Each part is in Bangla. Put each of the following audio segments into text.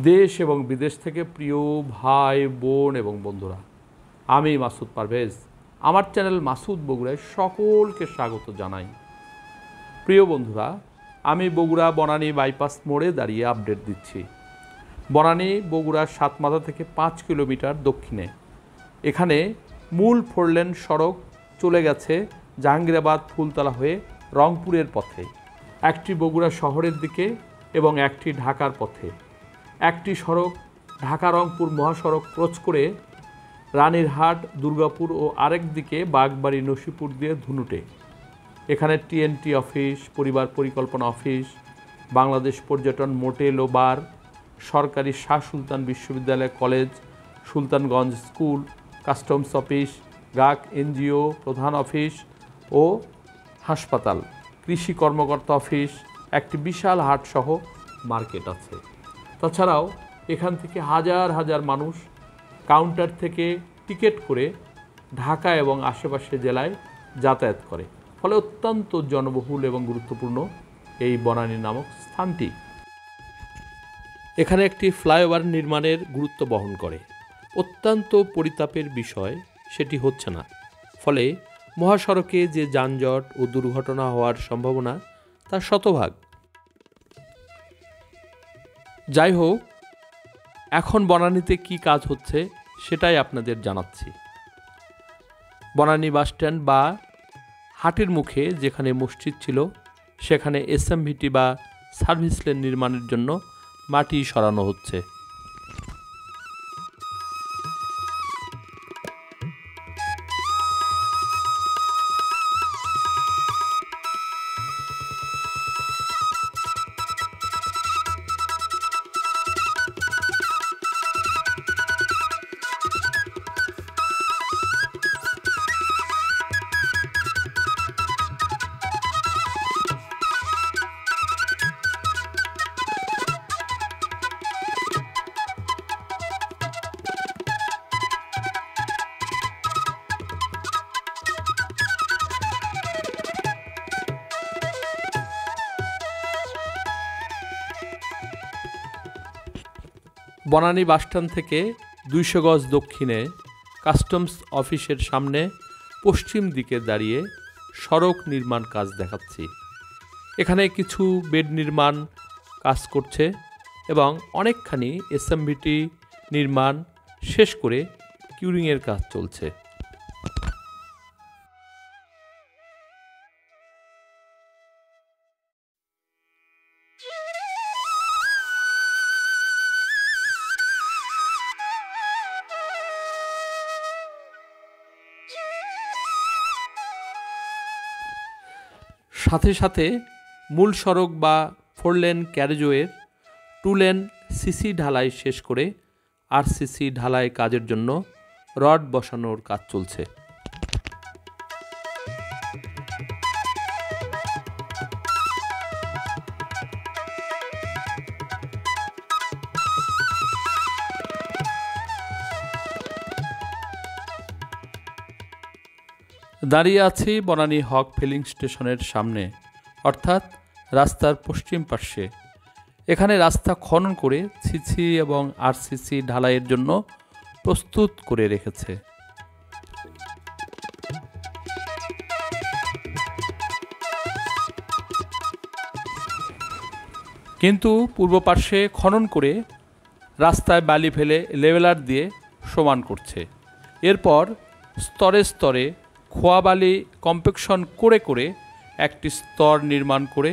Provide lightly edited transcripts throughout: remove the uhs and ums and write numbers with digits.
দেশ এবং বিদেশ থেকে প্রিয় ভাই বোন এবং বন্ধুরা, আমি মাসুদ পারভেজ আমার চ্যানেল মাসুদ বগুড়ায় সকলকে স্বাগত জানাই। প্রিয় বন্ধুরা, আমি বগুড়া বনানী বাইপাস মোড়ে দাঁড়িয়ে আপডেট দিচ্ছি। বনানী বগুড়ার সাতমাথা থেকে 5 কিলোমিটার দক্ষিণে এখানে মূল 4 লেন সড়ক চলে গেছে জাহাঙ্গীরাবাদ ফুলতলা হয়ে রংপুরের পথে, একটি বগুড়া শহরের দিকে এবং একটি ঢাকার পথে। একটি সড়ক ঢাকা রংপুর মহাসড়ক ক্রস করে রানীরহাট দুর্গাপুর ও আরেক দিকে বাগবাড়ি নসিপুর দিয়ে ধুনুটে। এখানে টিএনটি অফিস, পরিবার পরিকল্পনা অফিস, বাংলাদেশ পর্যটন মোটেল ও বার, সরকারি শাহ সুলতান বিশ্ববিদ্যালয় college, Sultanganj school, customs office, GUK NGO প্রধান অফিস ও হাসপাতাল, কৃষি কর্মকর্তা অফিস, একটি বিশাল হাটসহ মার্কেট আছে। তাছাড়াও এখান থেকে হাজার হাজার মানুষ কাউন্টার থেকে টিকিট করে ঢাকা এবং আশেপাশের জেলায় যাতায়াত করে, ফলে অত্যন্ত জনবহুল এবং গুরুত্বপূর্ণ এই বনানী নামক স্থানটি। এখানে একটি ফ্লাইওভার নির্মাণের গুরুত্ব বহন করে। অত্যন্ত পরিতাপের বিষয় সেটি হচ্ছে না, ফলে মহাসড়কে যে যানজট ও দুর্ঘটনা হওয়ার সম্ভাবনা তা শতভাগ। যাই হোক, এখন বনানীতে কি কাজ হচ্ছে সেটাই আপনাদের জানাচ্ছি। বনানী বাসস্ট্যান্ড বা হাটের মুখে যেখানে মসজিদ ছিল সেখানে এসএমভিটি বা সার্ভিস লেন নির্মাণের জন্য মাটি সরানো হচ্ছে। বনানী বাসস্ট্যান্ড থেকে 200 গজ দক্ষিণে কাস্টমস অফিসের সামনে পশ্চিম দিকে দাঁড়িয়ে সড়ক নির্মাণ কাজ দেখাচ্ছি। এখানে কিছু বেড নির্মাণ কাজ করছে এবং অনেকখানি এসএমভিটি নির্মাণ শেষ করে কিউরিংয়ের কাজ চলছে। সাথে সাথে মূল সড়ক বা 4 লেন ক্যারেজওয়ের 2 লেন সিসি ঢালাই শেষ করে আরসিসি ঢালাই কাজের জন্য রড বসানোর কাজ চলছে। দাঁড়িয়ে আছি বনানী হক ফিলিং স্টেশনের সামনে, অর্থাৎ রাস্তার পশ্চিম পার্শ্বে। এখানে রাস্তা খনন করে সিসি এবং আরসিসি ঢালাইয়ের জন্য প্রস্তুত করে রেখেছে। কিন্তু পূর্ব পার্শ্বে খনন করে রাস্তায় বালি ফেলে লেভেলার দিয়ে সমান করছে। এরপর স্তরে স্তরে খোয়া বালি কম্প্যাকশন করে করে একটি স্তর নির্মাণ করে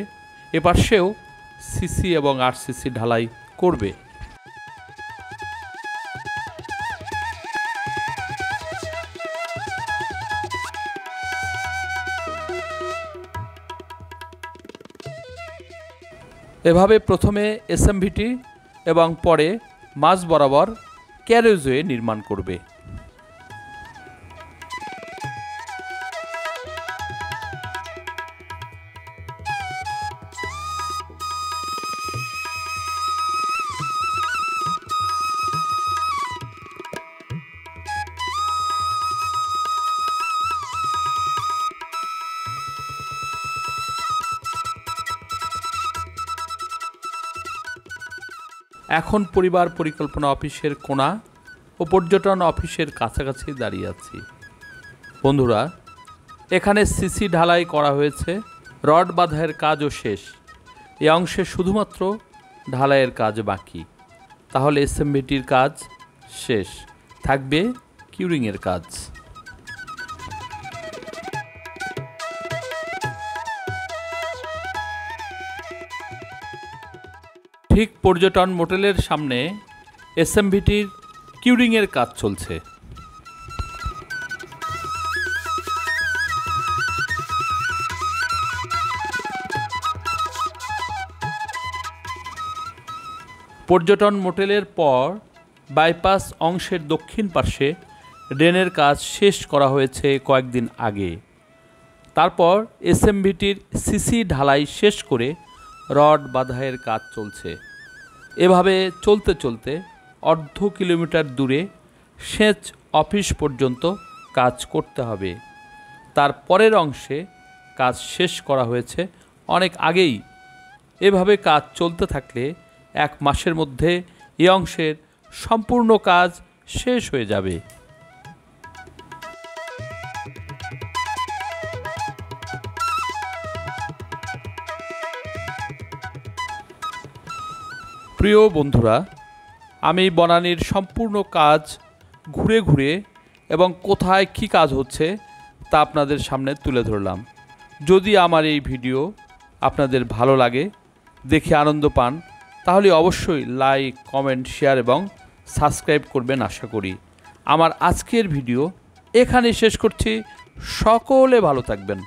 এপাশেও সিসি এবং আরসিসি ঢালাই করবে। এভাবে প্রথমে এসএমভিটি এবং পরে মাঝ বরাবর ক্যারেজওয়ে নির্মাণ করবে। এখন পরিবার পরিকল্পনা অফিসের কোণা ও পর্যটন অফিসের কাছাকাছি দাঁড়িয়ে আছি। বন্ধুরা, এখানে সিসি ঢালাই করা হয়েছে, রড বাঁধাইয়ের কাজও শেষ। এই অংশে শুধুমাত্র ঢালাইয়ের কাজ বাকি। তাহলে এসএমভিটির কাজ শেষ, থাকবে কিউরিংয়ের কাজ। ঠিক পর্যটন মোটেলের সামনে এসএমভিটির কিউরিংয়ের কাজ চলছে। পর্যটন মোটেলের পর বাইপাস অংশের দক্ষিণ পাশে ড্রেনের কাজ শেষ করা হয়েছে কয়েকদিন আগে। তারপর এসএমভিটির সিসি ঢালাই শেষ করে রড বাঁধাইয়ের কাজ চলছে। এভাবে চলতে চলতে অর্ধ কিলোমিটার দূরে সেচ অফিস পর্যন্ত কাজ করতে হবে। তার পরের অংশে কাজ শেষ করা হয়েছে অনেক আগেই। এভাবে কাজ চলতে থাকলে 1 মাসের মধ্যে এই অংশের সম্পূর্ণ কাজ শেষ হয়ে যাবে। প্রিয় বন্ধুরা, আমি বনানীর সম্পূর্ণ কাজ ঘুরে ঘুরে এবং কোথায় কী কাজ হচ্ছে তা আপনাদের সামনে তুলে ধরলাম। যদি আমার এই ভিডিও আপনাদের ভালো লাগে, দেখে আনন্দ পান, তাহলে অবশ্যই লাইক, কমেন্ট, শেয়ার এবং সাবস্ক্রাইব করবেন আশা করি। আমার আজকের ভিডিও এখানে শেষ করছি। সকলে ভালো থাকবেন।